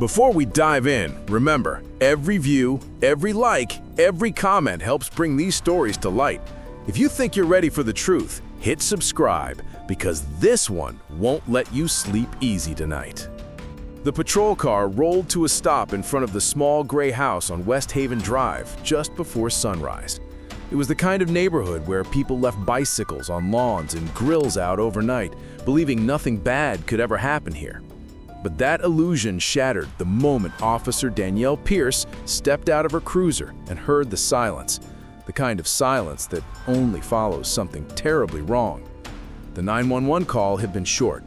Before we dive in, remember, every view, every like, every comment helps bring these stories to light. If you think you're ready for the truth, hit subscribe, because this one won't let you sleep easy tonight. The patrol car rolled to a stop in front of the small gray house on West Haven Drive just before sunrise. It was the kind of neighborhood where people left bicycles on lawns and grills out overnight, believing nothing bad could ever happen here. But that illusion shattered the moment Officer Danielle Pierce stepped out of her cruiser and heard the silence, the kind of silence that only follows something terribly wrong. The 911 call had been short.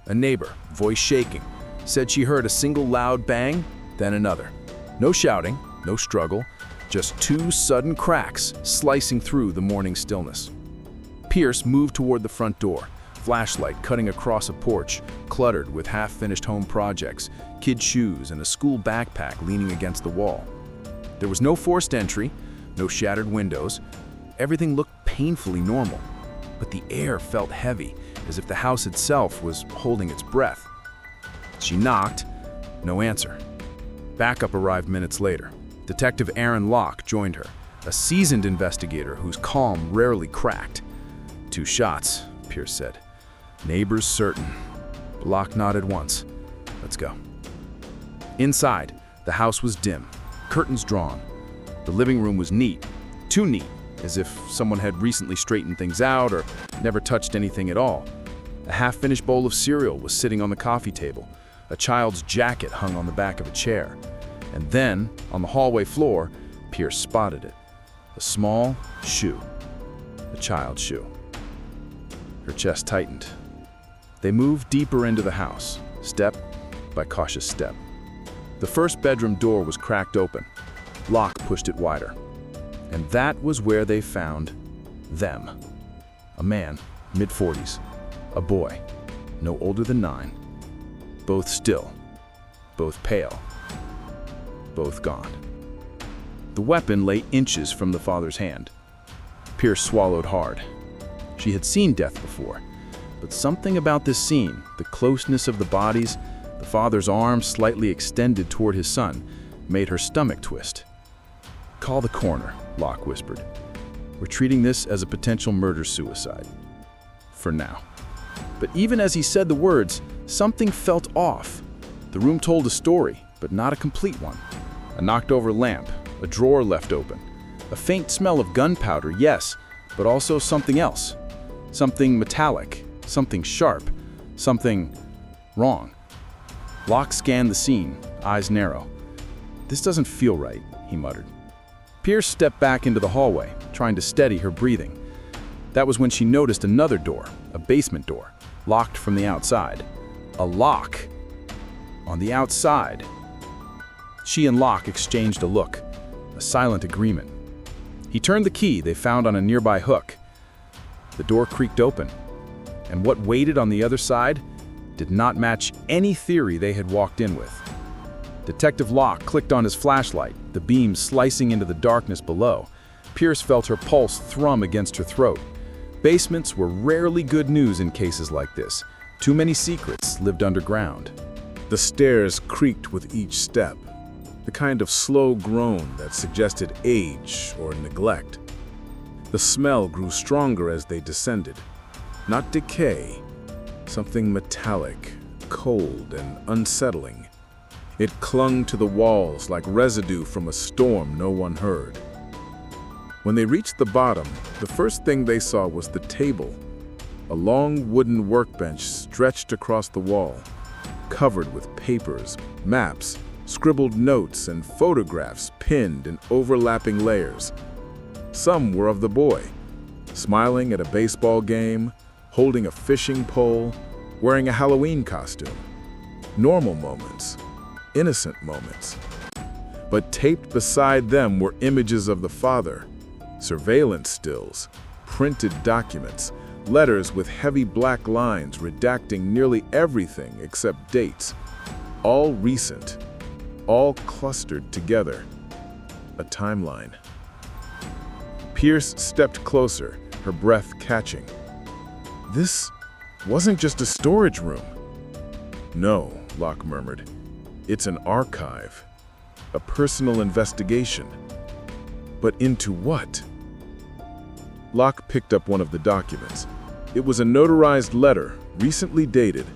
A neighbor, voice shaking, said she heard a single loud bang, then another. No shouting, no struggle, just two sudden cracks slicing through the morning stillness. Pierce moved toward the front door, flashlight cutting across a porch, cluttered with half-finished home projects, kid shoes, and a school backpack leaning against the wall. There was no forced entry, no shattered windows. Everything looked painfully normal, but the air felt heavy, as if the house itself was holding its breath. She knocked, no answer. Backup arrived minutes later. Detective Aaron Locke joined her, a seasoned investigator whose calm rarely cracked. 2 shots, Pierce said. Neighbors certain. Locke nodded once. Let's go. Inside, the house was dim, curtains drawn. The living room was neat, too neat, as if someone had recently straightened things out or never touched anything at all. A half-finished bowl of cereal was sitting on the coffee table. A child's jacket hung on the back of a chair. And then, on the hallway floor, Pierce spotted it. A small shoe. A child's shoe. Her chest tightened. They moved deeper into the house, step by cautious step. The first bedroom door was cracked open. Locke pushed it wider. And that was where they found them. A man, mid-40s. A boy, no older than 9. Both still, both pale, both gone. The weapon lay inches from the father's hand. Pierce swallowed hard. She had seen death before, but something about this scene, the closeness of the bodies, the father's arm slightly extended toward his son, made her stomach twist. Call the coroner, Locke whispered. We're treating this as a potential murder-suicide. For now. But even as he said the words, something felt off. The room told a story, but not a complete one. A knocked-over lamp, a drawer left open. A faint smell of gunpowder, yes, but also something else. Something metallic, something sharp, something wrong. Locke scanned the scene, eyes narrow. This doesn't feel right, he muttered. Pierce stepped back into the hallway, trying to steady her breathing. That was when she noticed another door, a basement door, locked from the outside. A lock. On the outside. She and Locke exchanged a look, a silent agreement. He turned the key they found on a nearby hook. The door creaked open, and what waited on the other side did not match any theory they had walked in with. Detective Locke clicked on his flashlight, the beam slicing into the darkness below. Pierce felt her pulse thrum against her throat. Basements were rarely good news in cases like this. Too many secrets lived underground. The stairs creaked with each step, the kind of slow groan that suggested age or neglect. The smell grew stronger as they descended. Not decay, something metallic, cold, and unsettling. It clung to the walls like residue from a storm no one heard. When they reached the bottom, the first thing they saw was the table, a long wooden workbench stretched across the wall, covered with papers, maps, scribbled notes, and photographs pinned in overlapping layers. Some were of the boy, smiling at a baseball game, holding a fishing pole, wearing a Halloween costume. Normal moments, innocent moments. But taped beside them were images of the father, surveillance stills, printed documents, letters with heavy black lines redacting nearly everything except dates. All recent, all clustered together. A timeline. Pierce stepped closer, her breath catching. This wasn't just a storage room. No, Locke murmured. It's an archive, a personal investigation. But into what? Locke picked up one of the documents. It was a notarized letter, recently dated.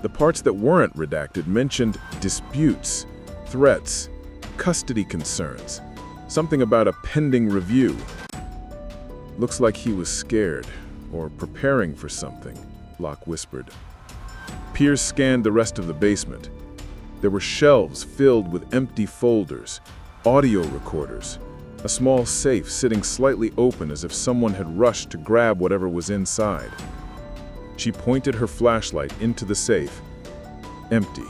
The parts that weren't redacted mentioned disputes, threats, custody concerns, something about a pending review. Looks like he was scared, or preparing for something, Locke whispered. Pierce scanned the rest of the basement. There were shelves filled with empty folders, audio recorders, a small safe sitting slightly open as if someone had rushed to grab whatever was inside. She pointed her flashlight into the safe. Empty.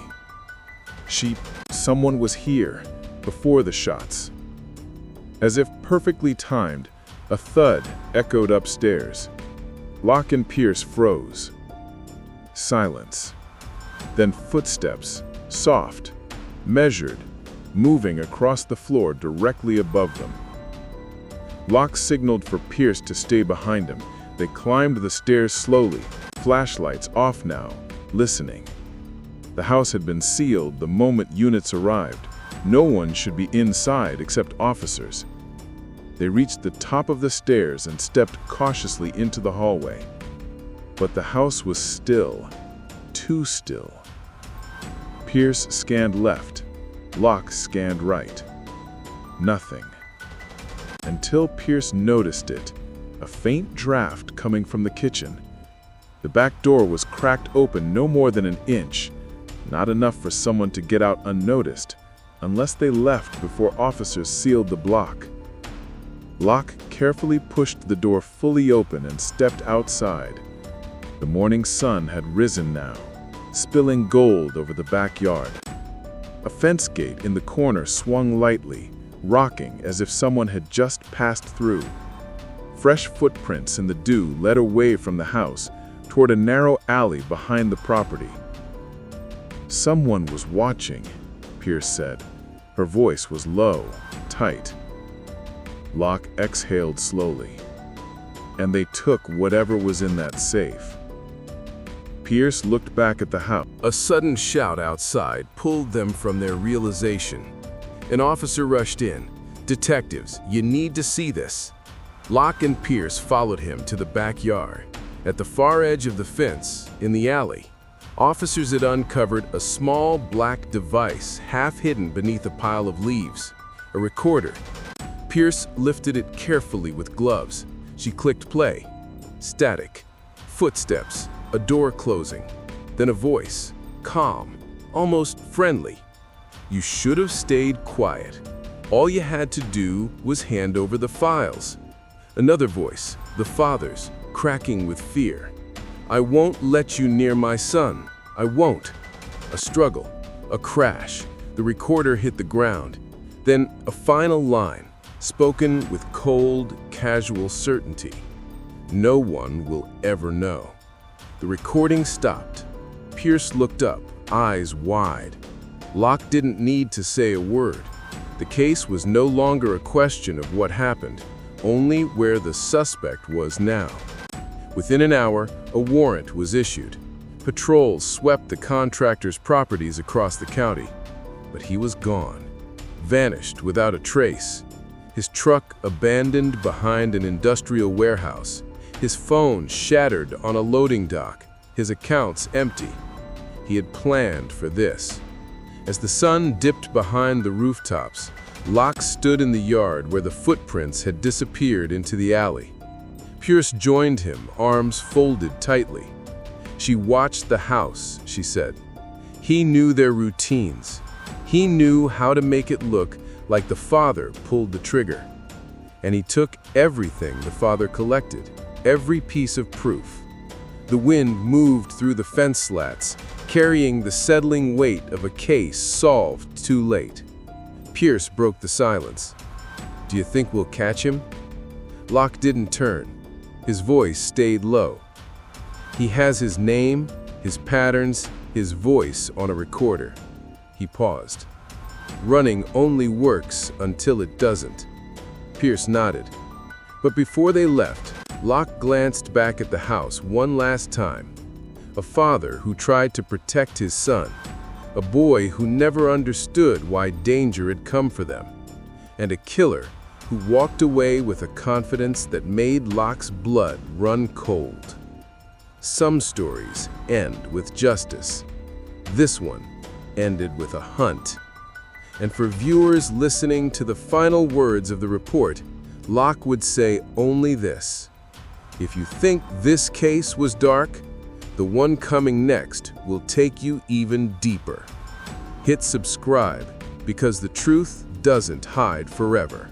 Someone was here, before the shots. As if perfectly timed, a thud echoed upstairs. Locke and Pierce froze. Silence. Then footsteps, soft, measured, moving across the floor directly above them. Locke signaled for Pierce to stay behind him. They climbed the stairs slowly, flashlights off now, listening. The house had been sealed the moment units arrived. No one should be inside except officers. They reached the top of the stairs and stepped cautiously into the hallway. But the house was still, too still. Pierce scanned left. Locke scanned right. Nothing. Until Pierce noticed it, a faint draft coming from the kitchen. The back door was cracked open no more than an inch, not enough for someone to get out unnoticed, unless they left before officers sealed the block. Locke carefully pushed the door fully open and stepped outside. The morning sun had risen now, spilling gold over the backyard. A fence gate in the corner swung lightly, rocking as if someone had just passed through. Fresh footprints in the dew led away from the house toward a narrow alley behind the property. Someone was watching, Pierce said. Her voice was low, tight. Locke exhaled slowly. And they took whatever was in that safe. Pierce looked back at the house. A sudden shout outside pulled them from their realization. An officer rushed in. "Detectives, you need to see this." Locke and Pierce followed him to the backyard. At the far edge of the fence, in the alley, officers had uncovered a small black device half hidden beneath a pile of leaves. A recorder. Pierce lifted it carefully with gloves. She clicked play. Static. Footsteps. A door closing. Then a voice. Calm. Almost friendly. "You should have stayed quiet. All you had to do was hand over the files." Another voice. The father's, cracking with fear. "I won't let you near my son. I won't." A struggle. A crash. The recorder hit the ground. Then a final line, spoken with cold, casual certainty. "No one will ever know." The recording stopped. Pierce looked up, eyes wide. Locke didn't need to say a word. The case was no longer a question of what happened, only where the suspect was now. Within an hour, a warrant was issued. Patrols swept the contractor's properties across the county. But he was gone, vanished without a trace. His truck abandoned behind an industrial warehouse. His phone shattered on a loading dock. His accounts empty. He had planned for this. As the sun dipped behind the rooftops, Locke stood in the yard where the footprints had disappeared into the alley. Pierce joined him, arms folded tightly. "She watched the house," she said. "He knew their routines. He knew how to make it look like the father pulled the trigger. And he took everything the father collected, every piece of proof." The wind moved through the fence slats, carrying the settling weight of a case solved too late. Pierce broke the silence. "Do you think we'll catch him?" Locke didn't turn. His voice stayed low. "He has his name, his patterns, his voice on a recorder." He paused. "Running only works until it doesn't." Pierce nodded. But before they left, Locke glanced back at the house one last time. A father who tried to protect his son. a boy who never understood why danger had come for them, and a killer who walked away with a confidence that made Locke's blood run cold. Some stories end with justice. This one ended with a hunt. And for viewers listening to the final words of the report, Locke would say only this: if you think this case was dark, the one coming next will take you even deeper. Hit subscribe because the truth doesn't hide forever.